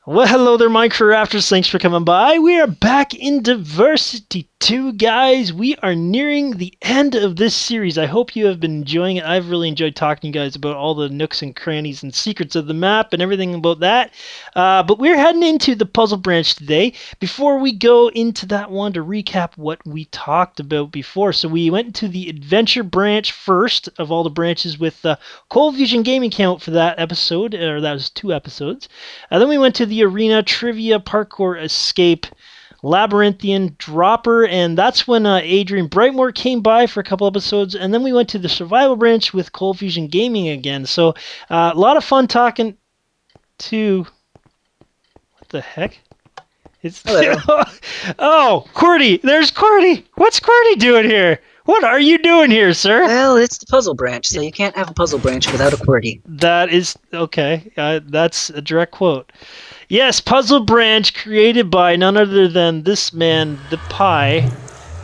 Well, hello there, Minecrafters. Thanks for coming by. We are back in Diversity 2, guys. We are nearing the end of this series. I hope you have been enjoying it. I've really enjoyed talking to you guys about all the nooks and crannies and secrets of the map and everything about that. But we're heading into the puzzle branch today. Before we go into that one, to recap what we talked about before. So we went into the adventure branch first of all the branches with Cold Fusion Gaming count for that episode, or that was 2 episodes. Then we went to the arena, trivia, parkour, escape, labyrinthian, dropper, and that's when Adrian Brightmore came by for a couple episodes. And then we went to the survival branch with Cold Fusion Gaming again. So a lot of fun talking to... What the heck? It's Oh, QWERTY! There's QWERTY! What's QWERTY doing here? What are you doing here, sir? Well, it's the puzzle branch, so you can't have a puzzle branch without a QWERTY. That is... Okay, that's a direct quote. Yes, puzzle branch created by none other than this man, the Pie.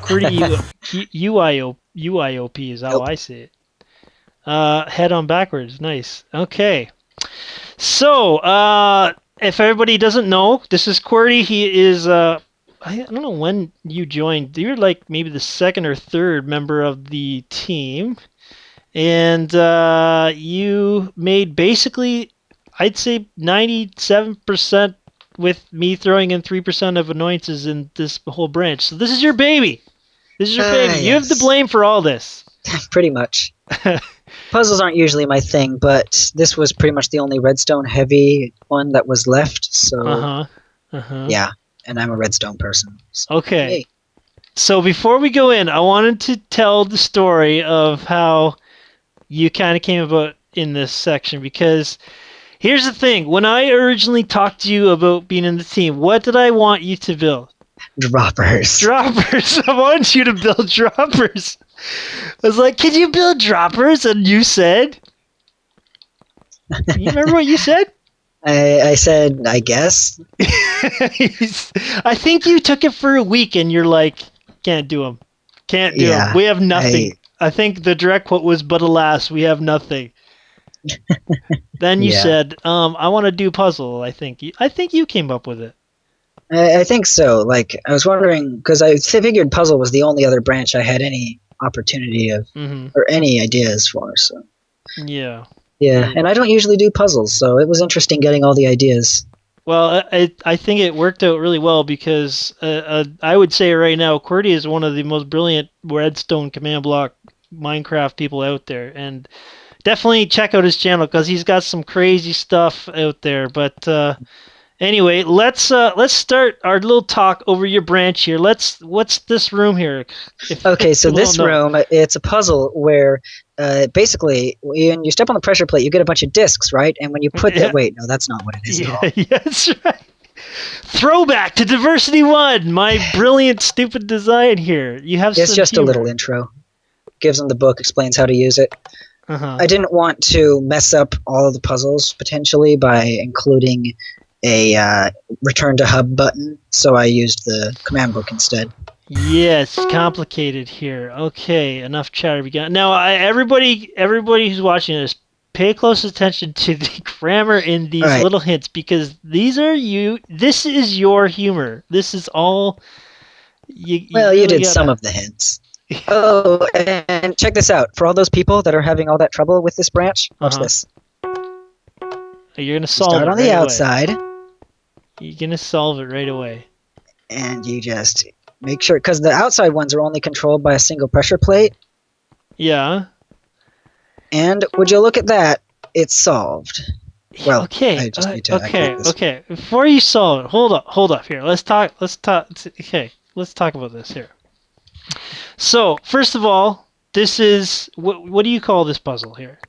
QwertyuiopThePie is how I say it. Head on backwards. Nice. Okay. So, if everybody doesn't know, this is QWERTY. He is, I don't know when you joined. You're like maybe the second or third member of the team. And you made basically, I'd say 97% with me throwing in 3% of annoyances in this whole branch. So this is your baby. This is your baby. Yes. You have the blame for all this. Pretty much. Puzzles aren't usually my thing, but this was pretty much the only redstone heavy one that was left, so yeah, and I'm a redstone person. So, okay. yay. So before we go in, I wanted to tell the story of how you kind of came about in this section, because here's the thing. When I originally talked to you about being in the team, what did I want you to build? Droppers. Droppers. I wanted you to build droppers. I was like, can you build droppers? And you said... You remember what you said? I said, I guess. I think you took it for a week and you're like, can't do them. Can't do them. We have nothing. I think the direct quote was, but alas, we have nothing. Then you said, I want to do puzzle, I think. I think you came up with it. I think so. Like, I was wondering, because I figured puzzle was the only other branch I had any opportunity of, or any ideas for, so. Yeah. Yeah, and I don't usually do puzzles, so it was interesting getting all the ideas. Well, I think it worked out really well, because I would say right now, QWERTY is one of the most brilliant redstone command block Minecraft people out there, and definitely check out his channel because he's got some crazy stuff out there. But anyway, let's start our little talk over your branch here. What's this room here? Okay, so this room, it's a puzzle where basically when you step on the pressure plate, you get a bunch of discs, right? And when you put that, wait, no, that's not what it is at all. Yeah, that's right. Throwback to Diversity 1, my brilliant, stupid design here. You have It's just humor. a little intro. Gives them the book, explains how to use it. I didn't want to mess up all of the puzzles, potentially, by including a return to hub button, so I used the command book instead. Yes, complicated here. Okay, enough chatter begun. Now, everybody who's watching this, pay close attention to the grammar in these little hints, because these are you. This is your humor. This is all. You really did some of the hints. Oh, and check this out. For all those people that are having all that trouble with this branch, watch this. You're gonna solve it. Start on the outside. You're gonna solve it right away. And you just make sure, because the outside ones are only controlled by a single pressure plate. Yeah. And would you look at that? It's solved. Well, okay. I just need to Okay. Before you solve it, hold up here. Let's talk. Okay, let's talk about this here. So, first of all, this is what do you call this puzzle here?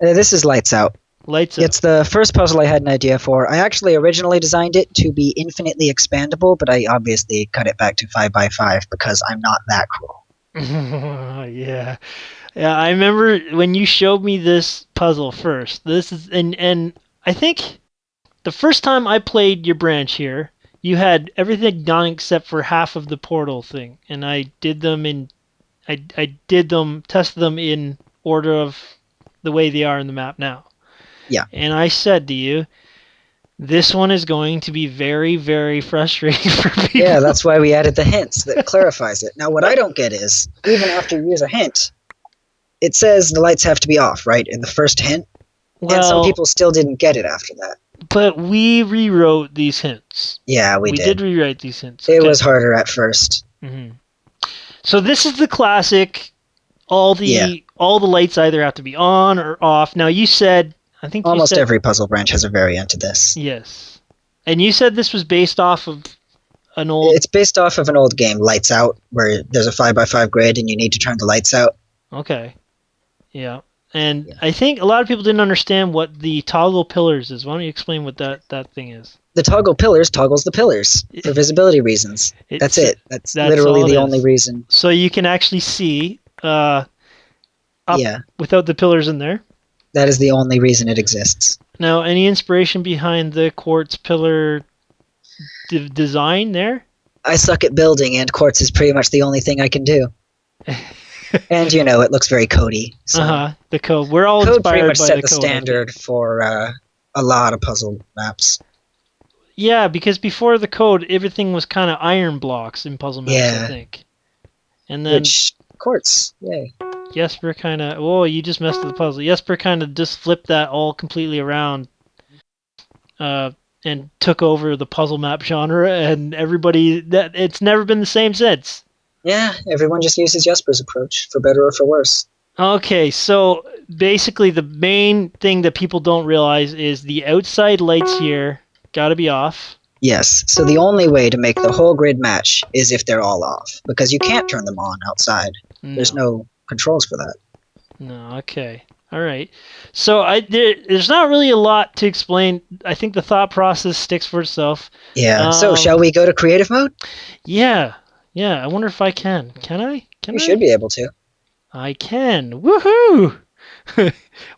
This is Lights Out. Lights Out. It's the first puzzle I had an idea for. I actually originally designed it to be infinitely expandable, but I obviously cut it back to 5x5 because I'm not that cool. Yeah. Yeah, I remember when you showed me this puzzle first. This is and I think the first time I played your branch here, you had everything done except for half of the portal thing, and I did them tested them in order of the way they are in the map now. Yeah. And I said to you, This one is going to be very, very frustrating for people. Yeah, that's why we added the hints that clarifies it. Now, what I don't get is, even after you use a hint, it says the lights have to be off, right, in the first hint? And some people still didn't get it after that. But we rewrote these hints. Yeah, we did. We did rewrite these hints. It was harder at first. Mm-hmm. So this is the classic, all the lights either have to be on or off. Now, you said... Almost every puzzle branch has a variant of this. Yes. And you said this was based off of an old... It's based off of an old game, Lights Out, where there's a 5x5 grid and you need to turn the lights out. Okay. Yeah. And I think a lot of people didn't understand what the toggle pillars is. Why don't you explain what that thing is? The toggle pillars toggles the pillars for visibility reasons. That's it. That's literally the only reason. So you can actually see up without the pillars in there. That is the only reason it exists. Now, any inspiration behind the quartz pillar design there? I suck at building, and quartz is pretty much the only thing I can do. And, you know, it looks very codey. So. The code. We're all code inspired pretty much by set the the code, standard for a lot of puzzle maps. Yeah, because before the code, everything was kind of iron blocks in puzzle maps, I think. And then... Which, quartz, yay. Jesper kind of... Whoa, you just messed with the puzzle. Jesper kind of just flipped that all completely around and took over the puzzle map genre, and everybody... It's never been the same since. Yeah, everyone just uses Jesper's approach, for better or for worse. Okay, so basically the main thing that people don't realize is the outside lights here got to be off. Yes, so the only way to make the whole grid match is if they're all off, because you can't turn them on outside. No. There's no controls for that. No, okay. All right. So there's not really a lot to explain. I think the thought process sticks for itself. Yeah, so shall we go to creative mode? Yeah. Yeah, I wonder if I can. Can I? You should be able to. I can. Woohoo!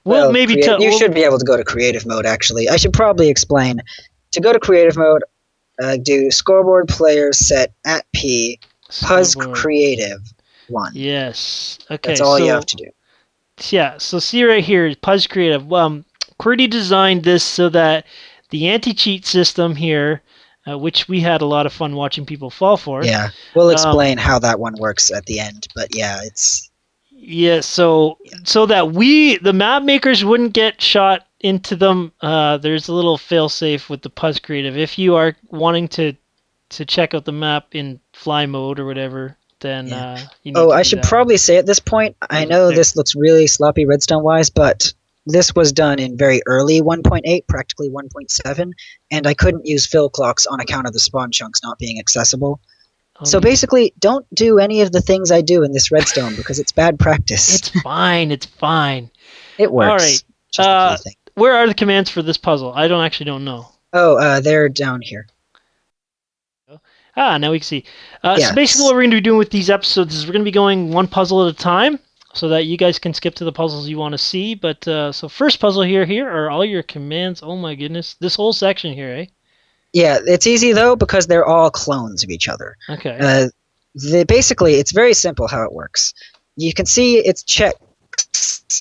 well, maybe you should be able to go to creative mode, actually. I should probably explain. To go to creative mode, do scoreboard players set at P, Puzz creative 1. Yes. Okay. That's all you have to do. Yeah, so see right here, Puzz creative. QWERTY designed this so that the anti-cheat system here, which we had a lot of fun watching people fall for. Yeah, we'll explain how that one works at the end, but yeah, it's... Yeah, so that the map makers wouldn't get shot into them, there's a little fail-safe with the Puzz creative. If you are wanting to check out the map in fly mode or whatever, then you need I should probably say at this point, I know this looks really sloppy redstone-wise, but this was done in very early 1.8, practically 1.7, and I couldn't use fill clocks on account of the spawn chunks not being accessible. So basically, don't do any of the things I do in this redstone because it's bad practice. It's fine. It's fine. It works. All right. Where are the commands for this puzzle? I don't know. Oh, they're down here. Now we can see. So basically what we're going to be doing with these episodes is we're going to be going one puzzle at a time so that you guys can skip to the puzzles you want to see. But so first puzzle here are all your commands. Oh my goodness. This whole section here, eh? Yeah, it's easy though because they're all clones of each other. Okay. Basically, it's very simple how it works. You can see it's checked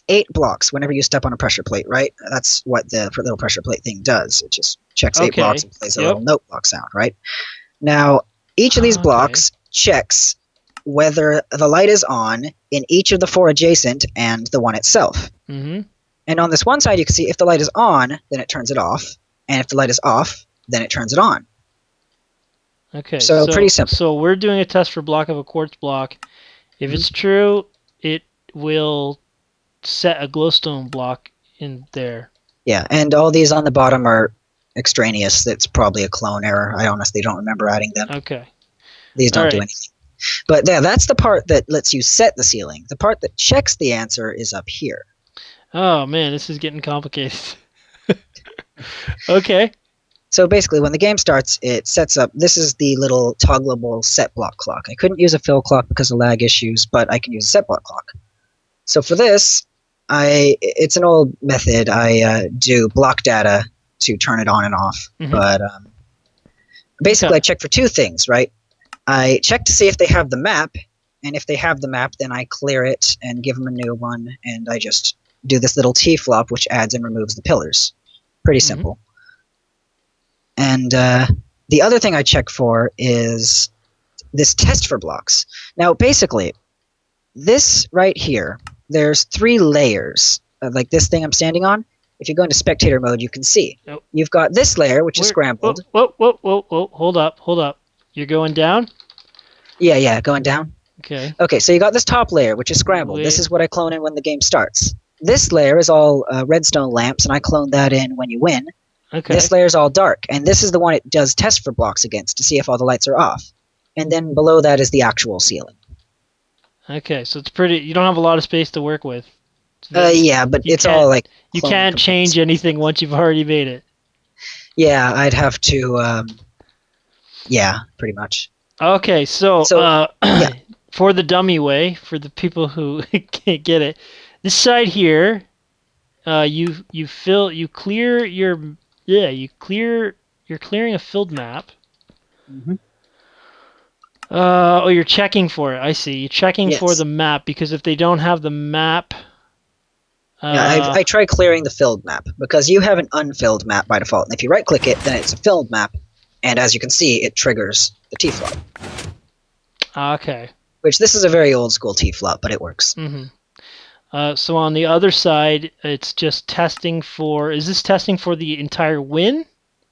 8 blocks whenever you step on a pressure plate, right? That's what the little pressure plate thing does. It just checks 8 blocks and plays a little note block sound, right? Now, each of these blocks checks whether the light is on in each of the 4 adjacent and the one itself. Mm-hmm. And on this one side, you can see if the light is on, then it turns it off. And if the light is off, then it turns it on. Okay. So pretty simple. So we're doing a test for block of a quartz block. If it's true, it will set a glowstone block in there. Yeah, and all these on the bottom are extraneous. That's probably a clone error. I honestly don't remember adding them. Okay. These don't do anything. But yeah, that's the part that lets you set the ceiling. The part that checks the answer is up here. Oh man, this is getting complicated. Okay. So basically, when the game starts, it sets up... This is the little toggleable set block clock. I couldn't use a fill clock because of lag issues, but I can use a set block clock. So for this, it's an old method. I do block data to turn it on and off. Mm-hmm. But basically, I check for 2 things, right? I check to see if they have the map, and if they have the map, then I clear it and give them a new one, and I just do this little T-flop, which adds and removes the pillars. Pretty simple. And the other thing I check for is this test for blocks. Now, basically, this right here, there's 3 layers, like this thing I'm standing on. If you go into spectator mode, you can see. Oh. You've got this layer, which is scrambled. Whoa. Hold up. You're going down? Yeah, going down. Okay, so you got this top layer, which is scrambled. This is what I clone in when the game starts. This layer is all redstone lamps, and I clone that in when you win. Okay. This layer is all dark, and this is the one it does test for blocks against to see if all the lights are off. And then below that is the actual ceiling. Okay, so it's pretty. You don't have a lot of space to work with. Yeah, but it's all like you can't change anything once you've already made it. Yeah, I'd have to. Yeah, pretty much. Okay, so yeah. For the dummy way, for the people who can't get it, this side here, you're clearing a filled map. Mm-hmm. Oh, you're checking for it. I see. You're checking for the map, because if they don't have the map... yeah, I try clearing the filled map, because you have an unfilled map by default. And if you right-click it, then it's a filled map. And as you can see, it triggers the T-flop. Okay. Which, this is a very old-school T-flop, but it works. Mm-hmm. So on the other side, it's just testing for... Is this testing for the entire win?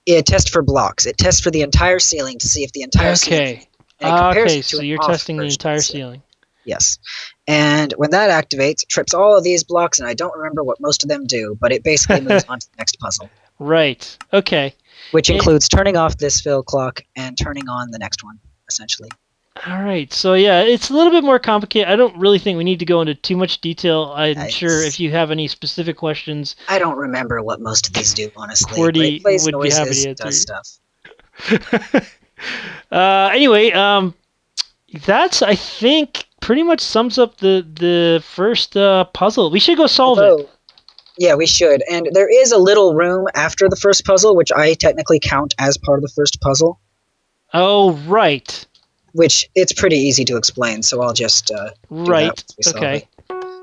It tests for blocks. It tests for the entire ceiling to see if the entire ceiling... Okay, so you're testing the entire ceiling. Yes. And when that activates, it trips all of these blocks, and I don't remember what most of them do, but it basically moves on to the next puzzle. Right. Okay. Which includes turning off this fill clock and turning on the next one, essentially. All right. So, yeah, it's a little bit more complicated. I don't really think we need to go into too much detail. I'm sure if you have any specific questions... I don't remember what most of these do, honestly. QWERTY plays would noises, be happy to does stuff. Anyway, that's, I think, pretty much sums up the first puzzle. We should go solve it. Yeah, we should. And there is a little room after the first puzzle, which I technically count as part of the first puzzle. Oh, right. Which, it's pretty easy to explain, so I'll just do that once we solve it.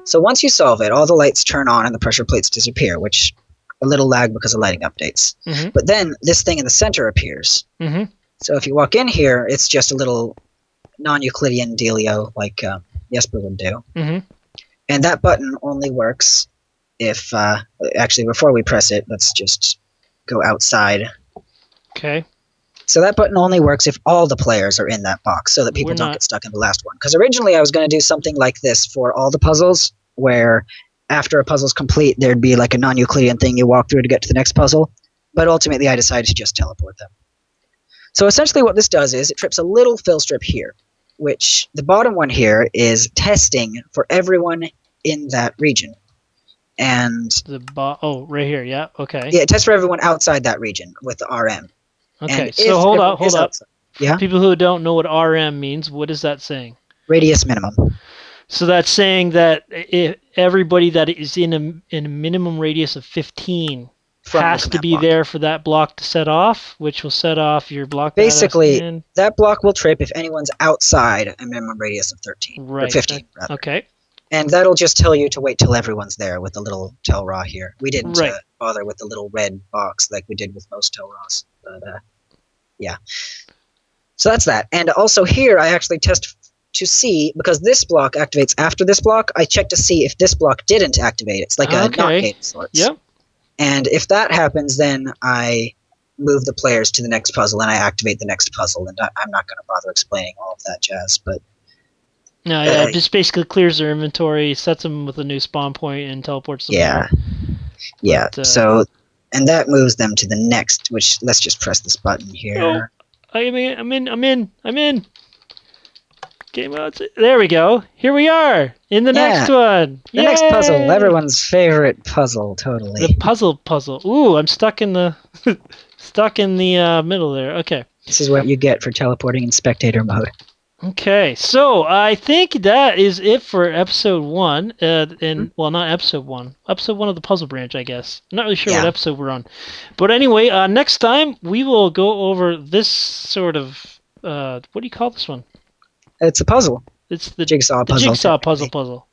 So once you solve it, all the lights turn on and the pressure plates disappear, which a little lag because of lighting updates. Mm-hmm. But then this thing in the center appears. Mm-hmm. So if you walk in here, it's just a little non-Euclidean dealio like Jesper would do. Mm-hmm. And that button only works if... actually, before we press it, let's just go outside. Okay. So that button only works if all the players are in that box, so that people don't get stuck in the last one. Because originally I was going to do something like this for all the puzzles, where after a puzzle's complete, there'd be like a non-Euclidean thing you walk through to get to the next puzzle. But ultimately I decided to just teleport them. So essentially what this does is it trips a little fill strip here, which the bottom one here is testing for everyone in that region. And right here, yeah, okay. Yeah, it tests for everyone outside that region with the RM. Okay, so hold up. Yeah? People who don't know what RM means, what is that saying? Radius minimum. So that's saying that if everybody that is in a minimum radius of 15 has to be there for that block to set off, which will set off your block. Basically, that block will trip if anyone's outside a minimum radius of 13. Right. Or 15, rather. Okay. And that'll just tell you to wait till everyone's there with the little tell raw here. We didn't bother with the little red box like we did with most tell raws. But, yeah. So that's that. And also here, I actually test to see, because this block activates after this block, I check to see if this block didn't activate. It's like a not gate of sorts. Yep. And if that happens, then I move the players to the next puzzle and I activate the next puzzle. And I'm not going to bother explaining all of that jazz, but... No, yeah, it just basically clears their inventory, sets them with a new spawn point, and teleports them. Yeah. So, and that moves them to the next, which, let's just press this button here. Oh, I'm in. Game out. There we go. Here we are in the next one. The next puzzle, everyone's favorite puzzle, totally. The puzzle. Ooh, I'm stuck in the middle there. Okay. This is what you get for teleporting in spectator mode. Okay, so I think that is it for episode 1, well, not episode 1, episode 1 of the puzzle branch, I guess. I'm not really sure what episode we're on, but anyway, next time we will go over this sort of what do you call this one? It's a puzzle. It's the jigsaw puzzle. Jigsaw puzzle.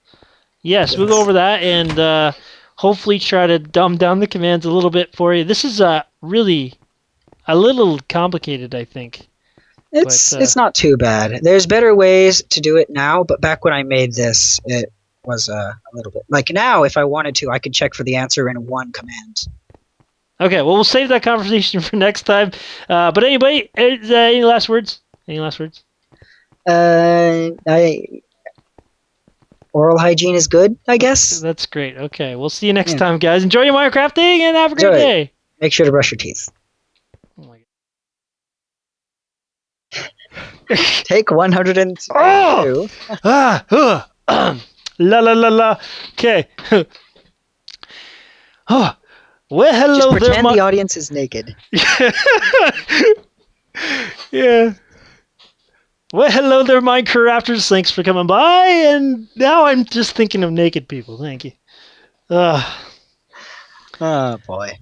Yes, we'll go over that and hopefully try to dumb down the commands a little bit for you. This is really a little complicated, I think. It's not too bad. There's better ways to do it now, but back when I made this, it was a little bit like now. If I wanted to, I could check for the answer in one command. Okay, well, we'll save that conversation for next time. But anybody, any last words? Any last words? Oral hygiene is good, I guess. That's great. Okay, we'll see you next time, guys. Enjoy your Minecrafting and have a great day. Make sure to brush your teeth. Oh my God. Take 102. Oh! La la la la. Okay. Oh. Well, hello. Just pretend the audience is naked. Yeah. Well, hello there, Minecrafters. Thanks for coming by. And now I'm just thinking of naked people. Thank you. Oh boy.